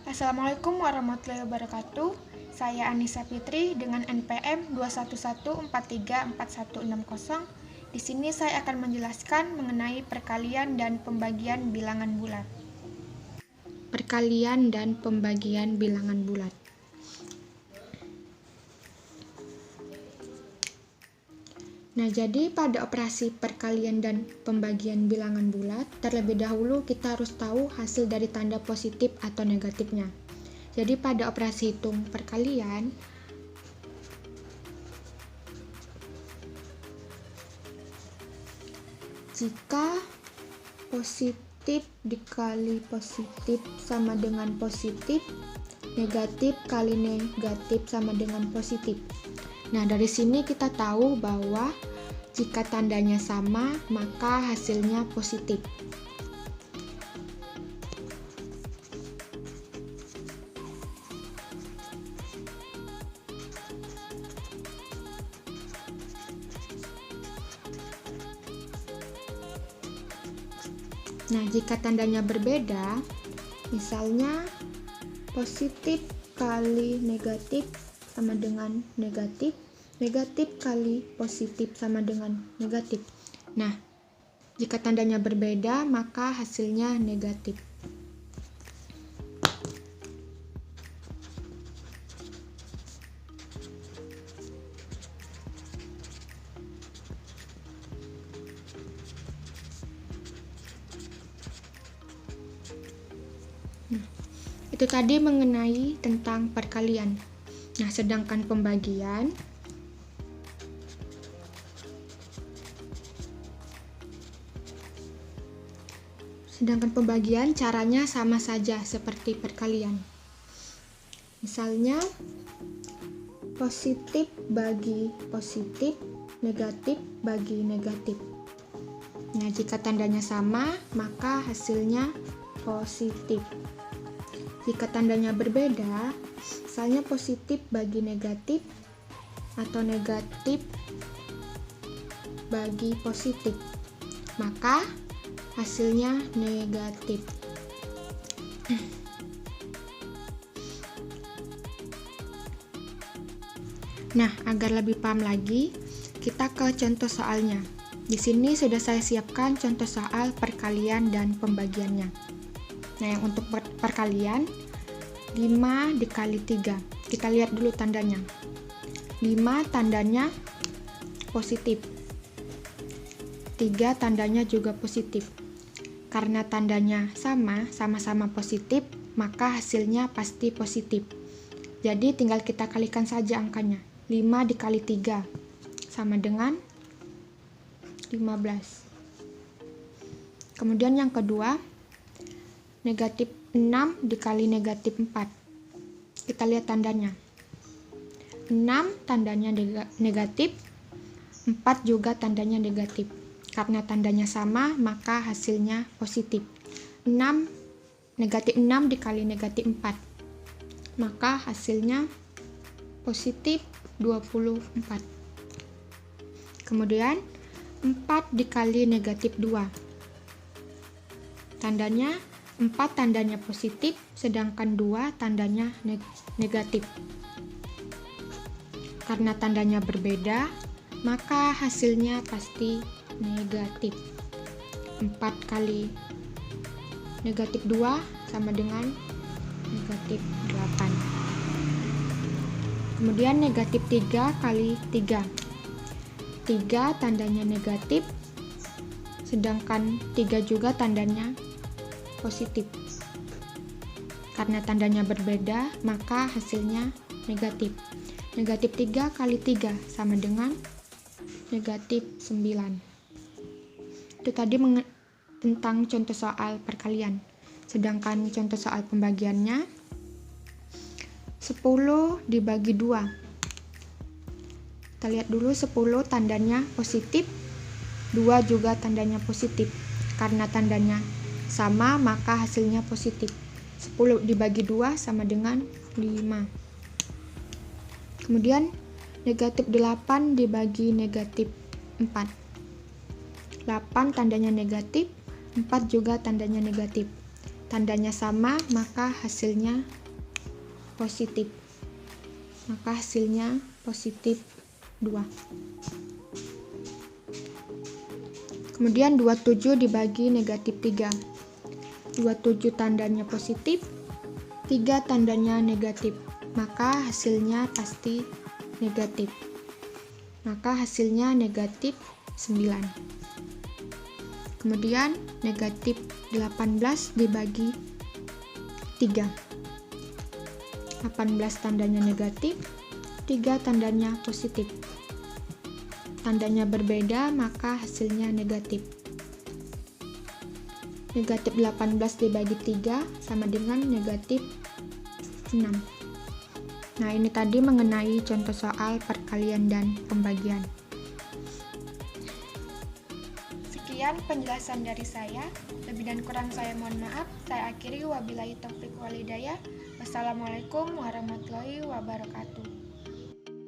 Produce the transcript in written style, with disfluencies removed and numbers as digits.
Assalamualaikum warahmatullahi wabarakatuh. Saya Anissa Fitri dengan NPM 211434160. Di sini saya akan menjelaskan mengenai perkalian dan pembagian bilangan bulat. Perkalian dan pembagian bilangan bulat. Nah, jadi pada operasi perkalian dan pembagian bilangan bulat, terlebih dahulu kita harus tahu hasil dari tanda positif atau negatifnya. Jadi pada operasi hitung perkalian, jika positif dikali positif sama dengan positif, negatif kali negatif sama dengan positif. Nah, dari sini kita tahu bahwa jika tandanya sama, maka hasilnya positif. Nah, jika tandanya berbeda, misalnya positif kali negatif sama dengan negatif, negatif kali positif sama dengan negatif. Nah, jika tandanya berbeda, maka hasilnya negatif. Nah, itu tadi mengenai tentang perkalian. Nah, sedangkan pembagian caranya sama saja seperti perkalian. Misalnya positif bagi positif, negatif bagi negatif. Nah, jika tandanya sama, maka hasilnya positif. Jika tandanya berbeda, misalnya positif bagi negatif atau negatif bagi positif, maka hasilnya negatif. Nah, agar lebih paham lagi, kita ke contoh soalnya. Di sini sudah saya siapkan contoh soal perkalian dan pembagiannya. Nah, yang untuk perkalian 5 dikali 3. Kita lihat dulu tandanya. 5 tandanya positif. 3 tandanya juga positif. Karena tandanya sama-sama positif, maka hasilnya pasti positif. Jadi tinggal kita kalikan saja angkanya. 5 dikali 3 sama dengan 15. Kemudian yang kedua, negatif 6 dikali negatif 4. Kita lihat tandanya. 6 tandanya negatif, 4 juga tandanya negatif. Karena tandanya sama, maka hasilnya positif. Negatif 6 dikali negatif 4. Maka hasilnya positif 24. Kemudian 4 dikali negatif 2. Tandanya 4 tandanya positif, sedangkan 2 tandanya negatif. Karena tandanya berbeda, maka hasilnya pasti negatif. 4 kali negatif 2 sama dengan negatif 8. Kemudian negatif 3 kali 3. 3 tandanya negatif, sedangkan 3 juga tandanya positif. Karena tandanya berbeda, maka hasilnya negatif. Negatif 3 kali 3 sama dengan negatif 9. Itu tadi tentang contoh soal perkalian. Sedangkan contoh soal pembagiannya 10 dibagi 2. Kita lihat dulu 10 tandanya positif, 2 juga tandanya positif. Karena tandanya sama, maka hasilnya positif. 10 dibagi 2 sama dengan 5. Kemudian negatif 8 dibagi negatif 4. 8 tandanya negatif, 4 juga tandanya negatif. tandanya sama, maka hasilnya positif. Maka hasilnya positif 2. Kemudian 27 dibagi negatif 3. 27 tandanya positif, 3 tandanya negatif. Maka hasilnya pasti negatif. Maka hasilnya negatif 9. Kemudian negatif 18 dibagi 3. 18 tandanya negatif, 3 tandanya positif. Tandanya berbeda, maka hasilnya negatif. Negatif 18 dibagi 3 sama dengan negatif 6. Nah, ini tadi mengenai contoh soal perkalian dan pembagian. Sekian penjelasan dari saya. Lebih dan kurang saya mohon maaf. Saya akhiri, wabillahi taufiq wal hidayah. Wassalamualaikum warahmatullahi wabarakatuh.